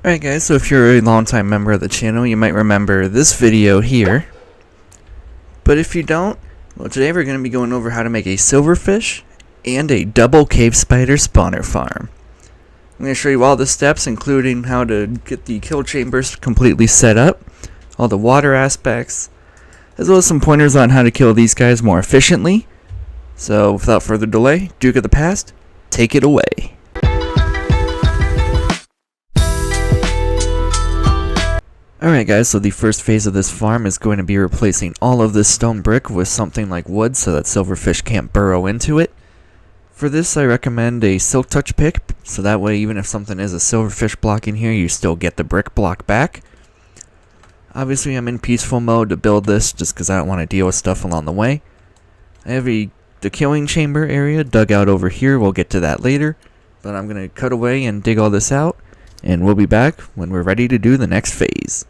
Alright guys, so if you're a long-time member of the channel, you might remember this video here. But if you don't, well, today we're going to be going over how to make a silverfish and a double cave spider spawner farm. I'm going to show you all the steps, including how to get the kill chambers completely set up, all the water aspects, as well as some pointers on how to kill these guys more efficiently. So without further delay, Duke of the Past, take it away. Alright guys, so the first phase of this farm is going to be replacing all of this stone brick with something like wood so that silverfish can't burrow into it. For this I recommend a silk touch pick, so that way even if something is a silverfish block in here, you still get the brick block back. Obviously I'm in peaceful mode to build this just because I don't want to deal with stuff along the way. I have the killing chamber area dug out over here, we'll get to that later. But I'm going to cut away and dig all this out, and we'll be back when we're ready to do the next phase.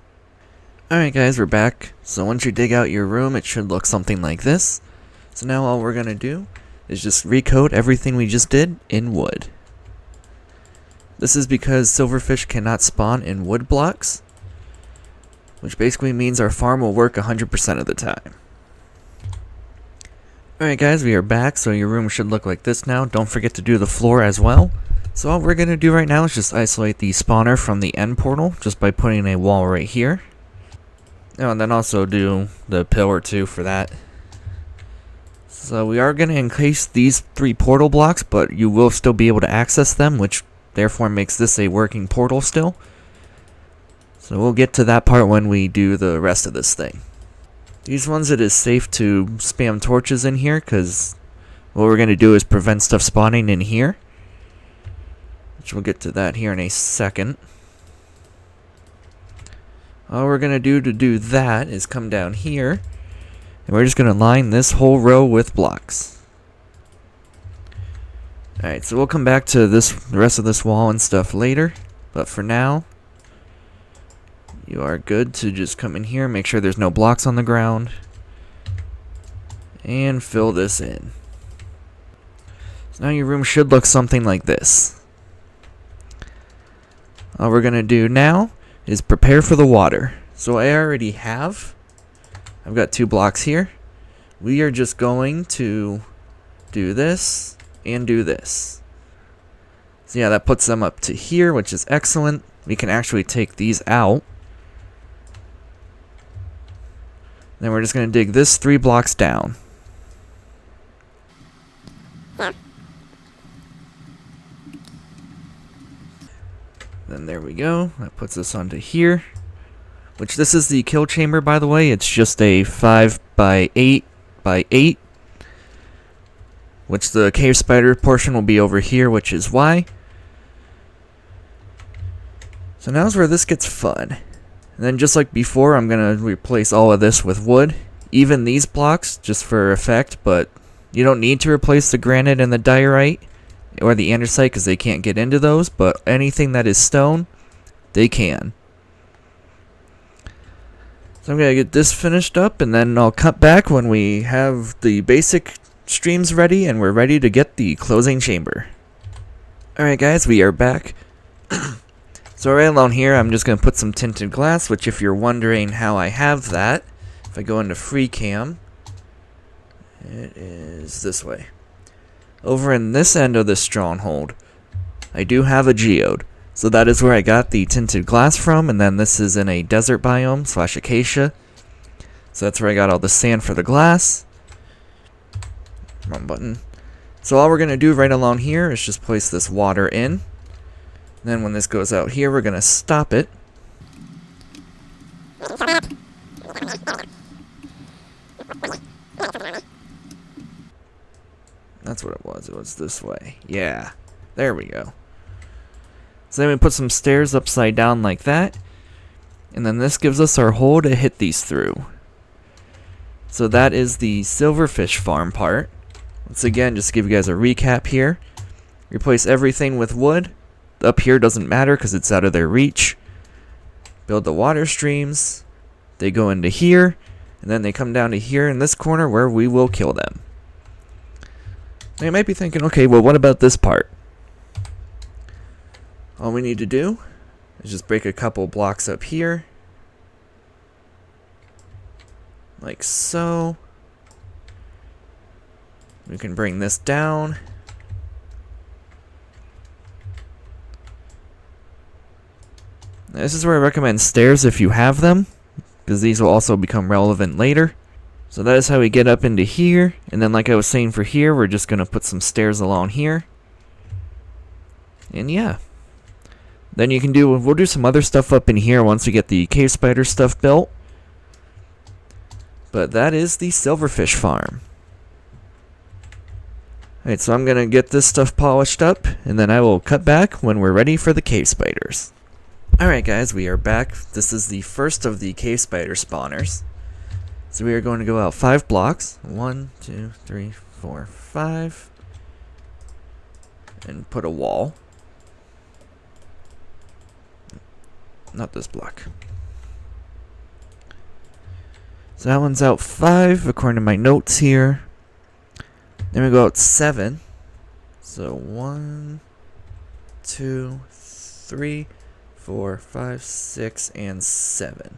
Alright guys, we're back. So once you dig out your room, it should look something like this. So now all we're going to do is just recoat everything we just did in wood. This is because silverfish cannot spawn in wood blocks, which basically means our farm will work 100% of the time. Alright guys, we are back, so your room should look like this now. Don't forget to do the floor as well. So all we're going to do right now is just isolate the spawner from the end portal just by putting a wall right here. Oh, and then also do the pillar too for that. So we are going to encase these 3 portal blocks, but you will still be able to access them, which therefore makes this a working portal still. So we'll get to that part when we do the rest of this thing. These ones, it is safe to spam torches in here, because what we're going to do is prevent stuff spawning in here. Which we'll get to that here in a second. All we're going to do that is come down here, and we're just going to line this whole row with blocks. Alright, so we'll come back to the rest of this wall and stuff later, but for now, you are good to just come in here, make sure there's no blocks on the ground, and fill this in. So now your room should look something like this. All we're going to do now is prepare for the water. So I already have. I've got 2 blocks here. We are just going to do this and do this. So yeah, that puts them up to here, which is excellent. We can actually take these out. Then we're just going to dig this 3 blocks down. Then there we go. That puts us onto here. Which this is the kill chamber, by the way. It's just a 5 by 8 by 8. Which the cave spider portion will be over here, which is why. So now's where this gets fun. And then just like before, I'm going to replace all of this with wood. Even these blocks, just for effect, but you don't need to replace the granite and the diorite or the andesite because they can't get into those, but anything that is stone, they can. So I'm going to get this finished up, and then I'll cut back when we have the basic streams ready and we're ready to get the closing chamber. Alright guys, we are back. So right along here, I'm just going to put some tinted glass, which if you're wondering how I have that, if I go into free cam, it is this way. Over in this end of the stronghold, I do have a geode. So that is where I got the tinted glass from, and then this is in a desert biome / acacia. So that's where I got all the sand for the glass. Wrong button. So all we're going to do right along here is just place this water in. Then when this goes out here, we're going to stop it. That's what it was this way. Yeah, there we go. So then we put some stairs upside down like that. And then this gives us our hole to hit these through. So that is the silverfish farm part. Once again, just to give you guys a recap here. Replace everything with wood. Up here doesn't matter because it's out of their reach. Build the water streams. They go into here. And then they come down to here in this corner where we will kill them. Now you might be thinking, okay, well what about this part? All we need to do Let's just break a couple blocks up here. Like so. We can bring this down. Now, this is where I recommend stairs if you have them, because these will also become relevant later. So that is how we get up into here. And then like I was saying for here, we're just going to put some stairs along here. And yeah. Then we'll do some other stuff up in here once we get the cave spider stuff built. But that is the silverfish farm. Alright, so I'm going to get this stuff polished up, and then I will cut back when we're ready for the cave spiders. Alright guys, we are back. This is the first of the cave spider spawners. So we are going to go out 5 blocks. 1, 2, 3, 4, 5. And put a wall. Not this block. So that one's out 5 according to my notes here. Then we go out 7. So 1, 2, 3, 4, 5, 6, and 7.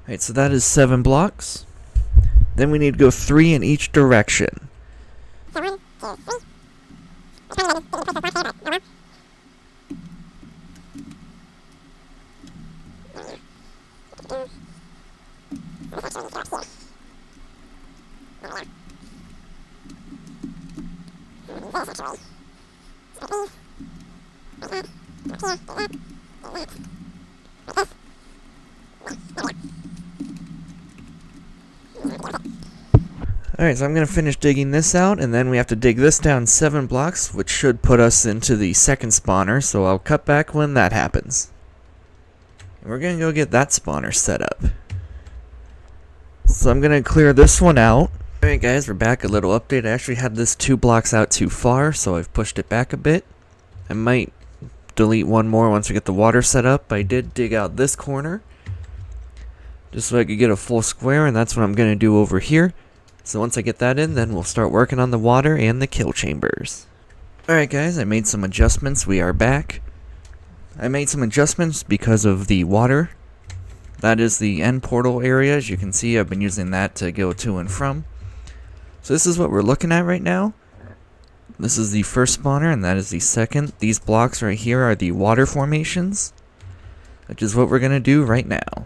Alright, so that is 7 blocks. Then we need to go 3 in each direction. Alright, so I'm going to finish digging this out, and then we have to dig this down 7 blocks, which should put us into the second spawner, so I'll cut back when that happens. And we're going to go get that spawner set up. So I'm going to clear this one out. Alright guys, we're back. A little update. I actually had this 2 blocks out too far, so I've pushed it back a bit. I might delete one more once we get the water set up. I did dig out this corner, just so I could get a full square, and that's what I'm going to do over here. So once I get that in, then we'll start working on the water and the kill chambers. Alright guys, I made some adjustments. We are back. I made some adjustments because of the water. That is the end portal area. As you can see, I've been using that to go to and from. So this is what we're looking at right now. This is the first spawner, and that is the second. These blocks right here are the water formations, which is what we're going to do right now.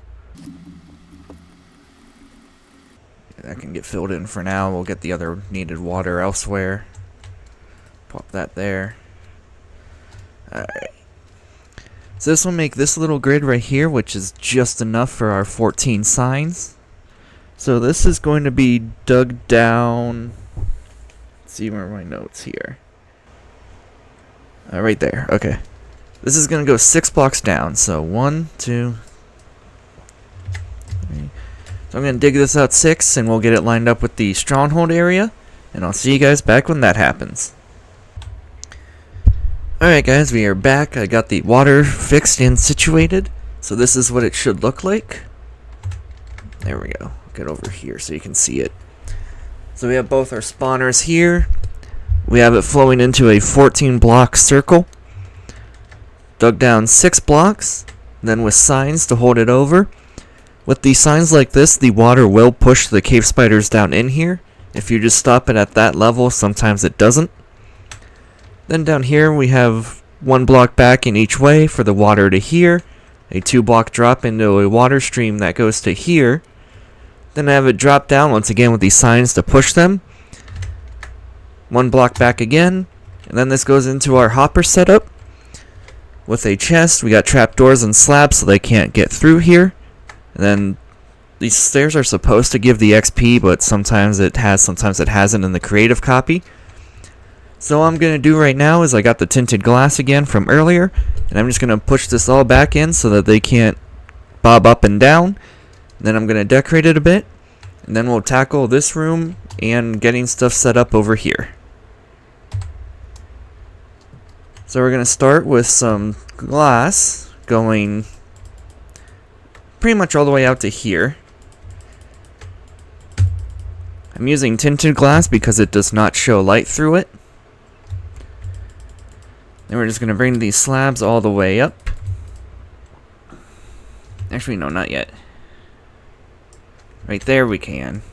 That can get filled in for now. We'll get the other needed water elsewhere. Pop that there. Alright. So this will make this little grid right here, which is just enough for our 14 signs. So this is going to be dug down. Let's see where are my notes here. Right there. Okay. This is going to go 6 blocks down. So 1, 2, 3. So I'm going to dig this out 6, and we'll get it lined up with the Stronghold area. And I'll see you guys back when that happens. Alright guys, we are back. I got the water fixed and situated. So this is what it should look like. There we go. Get over here so you can see it. So we have both our spawners here. We have it flowing into a 14 block circle. Dug down 6 blocks, then with signs to hold it over. With these signs like this, the water will push the cave spiders down in here. If you just stop it at that level, sometimes it doesn't. Then down here we have 1 block back in each way for the water to here. A 2 block drop into a water stream that goes to here. Then I have it drop down once again with these signs to push them. 1 block back again. And then this goes into our hopper setup. With a chest, we got trapdoors and slabs so they can't get through here. And then these stairs are supposed to give the XP, but sometimes it has, sometimes it hasn't in the creative copy. So what I'm going to do right now is I got the tinted glass again from earlier, and I'm just going to push this all back in so that they can't bob up and down. Then I'm going to decorate it a bit, And then we'll tackle this room and getting stuff set up over here. So we're going to start with some glass going pretty much all the way out to here. I'm using tinted glass because it does not show light through it. Then we're just going to bring these slabs all the way up. Actually, no, not yet. Right there we can,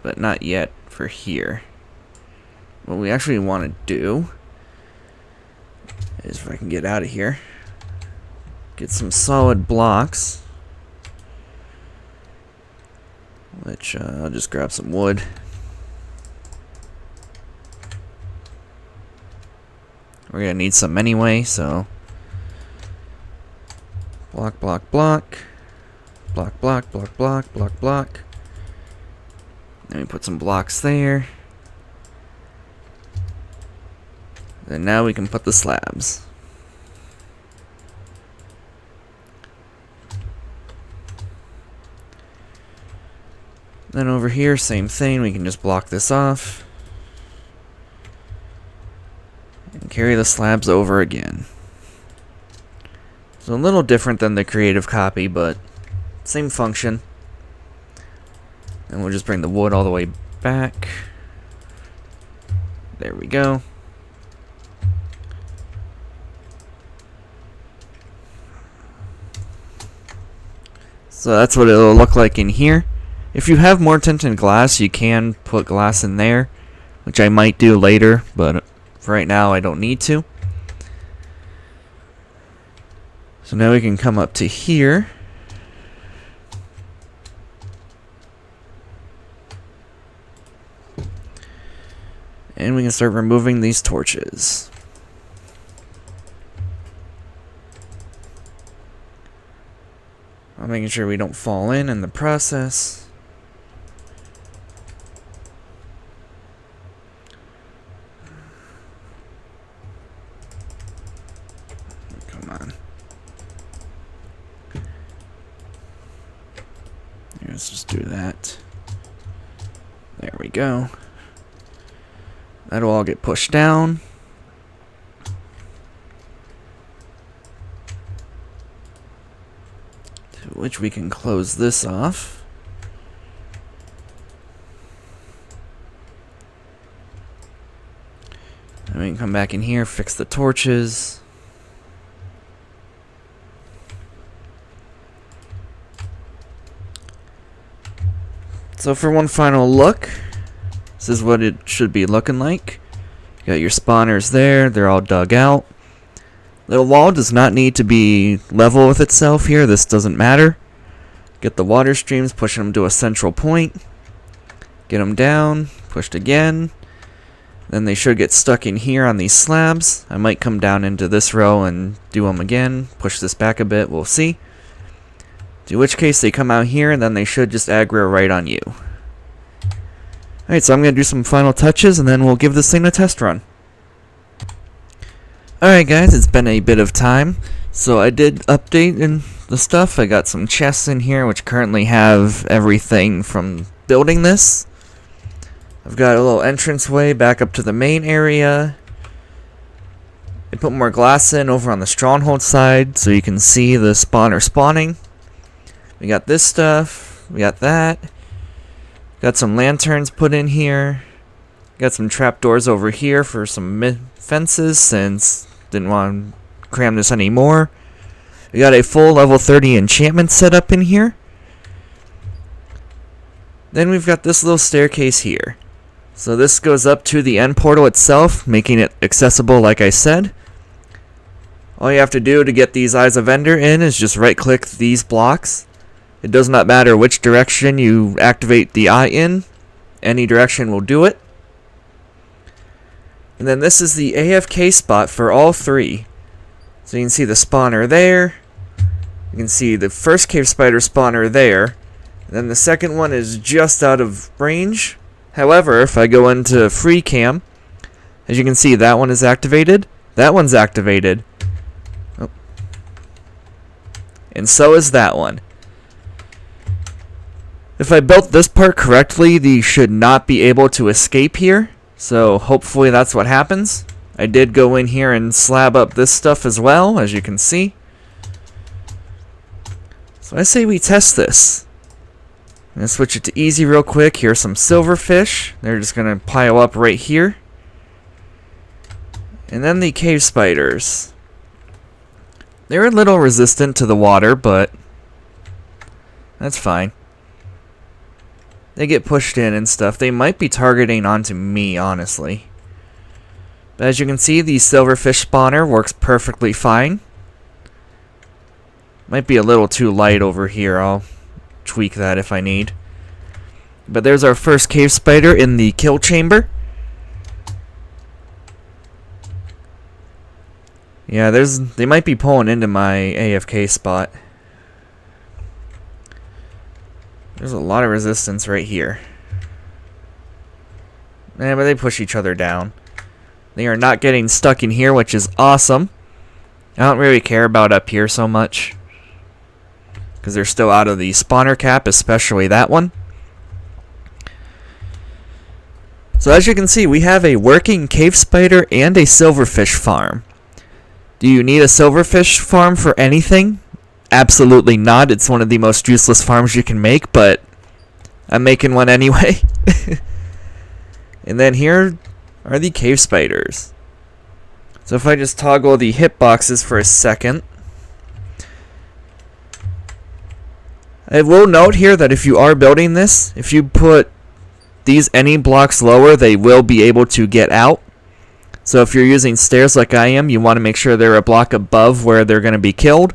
but not yet for here. What we actually want to do is, if I can get out of here, get some solid blocks, which I'll just grab some wood. We're gonna need some anyway, so block, block, block, block, block, block, block, block, block. Then we put some blocks there. Then now we can put the slabs. Then over here, same thing, we can just block this off. And carry the slabs over again. It's a little different than the creative copy, but same function. And we'll just bring the wood all the way back. There we go. So that's what it'll look like in here. If you have more tinted glass, you can put glass in there, which I might do later, but for right now I don't need to. So now we can come up to here. And we can start removing these torches. I'm making sure we don't fall in the process. Come on. Let's just do that. There we go. That'll all get pushed down. To which we can close this off. And we can come back in here, fix the torches. So for one final look, this is what it should be looking like. You got your spawners there, they're all dug out. The wall does not need to be level with itself here, this doesn't matter. Get the water streams, pushing them to a central point. Get them down, pushed again. Then they should get stuck in here on these slabs. I might come down into this row and do them again. Push this back a bit, we'll see. In which case they come out here and then they should just aggro right on you. Alright, so I'm going to do some final touches and then we'll give this thing a test run. Alright guys, it's been a bit of time. So I did update in the stuff. I got some chests in here which currently have everything from building this. I've got a little entranceway back up to the main area. I put more glass in over on the Stronghold side so you can see the spawner spawning. We got this stuff. We got that. Got some lanterns put in here. Got some trapdoors over here for some fences since didn't want to cram this anymore. We got a full level 30 enchantment set up in here. Then we've got this little staircase here. So this goes up to the end portal itself, making it accessible like I said. All you have to do to get these Eyes of Ender in is just right click these blocks. It does not matter which direction you activate the eye in. Any direction will do it. And then this is the AFK spot for all three. So you can see the spawner there. You can see the first cave spider spawner there. And then the second one is just out of range. However, if I go into free cam, as you can see, that one is activated. That one's activated. Oh. And so is that one. If I built this part correctly, these should not be able to escape here. So hopefully that's what happens. I did go in here and slab up this stuff as well, as you can see. So I say we test this. I'm going to switch it to easy real quick. Here's some silverfish. They're just going to pile up right here. And then the cave spiders. They're a little resistant to the water, but that's fine. They get pushed in and stuff. They might be targeting onto me, honestly. But as you can see, the silverfish spawner works perfectly fine. Might be a little too light over here. I'll tweak that if I need. But there's our first cave spider in the kill chamber. Yeah, they might be pulling into my AFK spot. There's a lot of resistance right here. Yeah, but they push each other down. They are not getting stuck in here, which is awesome. I don't really care about up here so much, because they're still out of the spawner cap, especially that one. So as you can see, we have a working cave spider and a silverfish farm. Do you need a silverfish farm for anything? Absolutely not. It's one of the most useless farms you can make, but I'm making one anyway. And then here are the cave spiders. So if I just toggle the hitboxes for a second. I will note here that if you are building this, if you put these any blocks lower, they will be able to get out. So if you're using stairs like I am, you want to make sure they're a block above where they're going to be killed.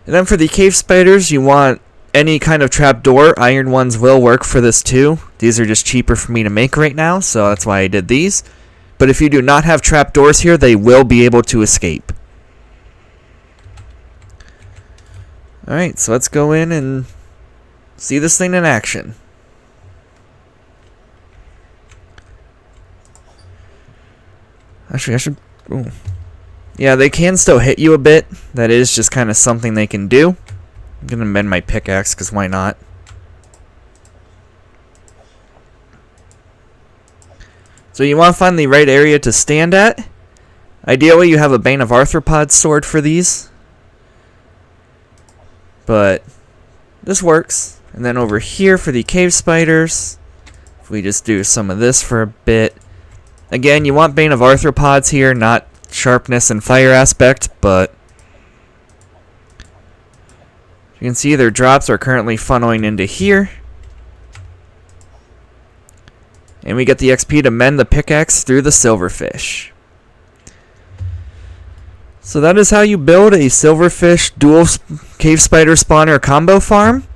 And then for the cave spiders, you want any kind of trapdoor. Iron ones will work for this too. These are just cheaper for me to make right now, so that's why I did these. But if you do not have trapdoors here, they will be able to escape. Alright, so let's go in and see this thing in action. Actually, I should... Ooh. Yeah, they can still hit you a bit. That is just kind of something they can do. I'm going to mend my pickaxe, because why not? So you want to find the right area to stand at. Ideally, you have a Bane of Arthropods stored for these. But this works. And then over here for the cave spiders, if we just do some of this for a bit. Again, you want Bane of Arthropods here, not sharpness and fire aspect, but you can see their drops are currently funneling into here. And we get the XP to mend the pickaxe through the silverfish. So that is how you build a silverfish dual cave spider spawner combo farm.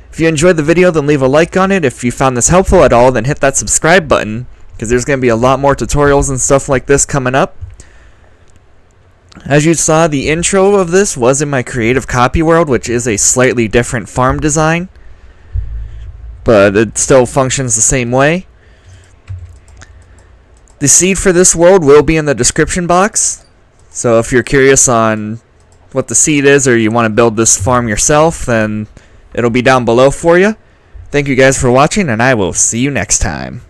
If you enjoyed the video, then leave a like on it. If you found this helpful at all, then hit that subscribe button, because there's going to be a lot more tutorials and stuff like this coming up. As you saw, the intro of this was in my creative copy world, which is a slightly different farm design, but it still functions the same way. The seed for this world will be in the description box, so if you're curious on what the seed is or you want to build this farm yourself, then it'll be down below for you. Thank you guys for watching, and I will see you next time.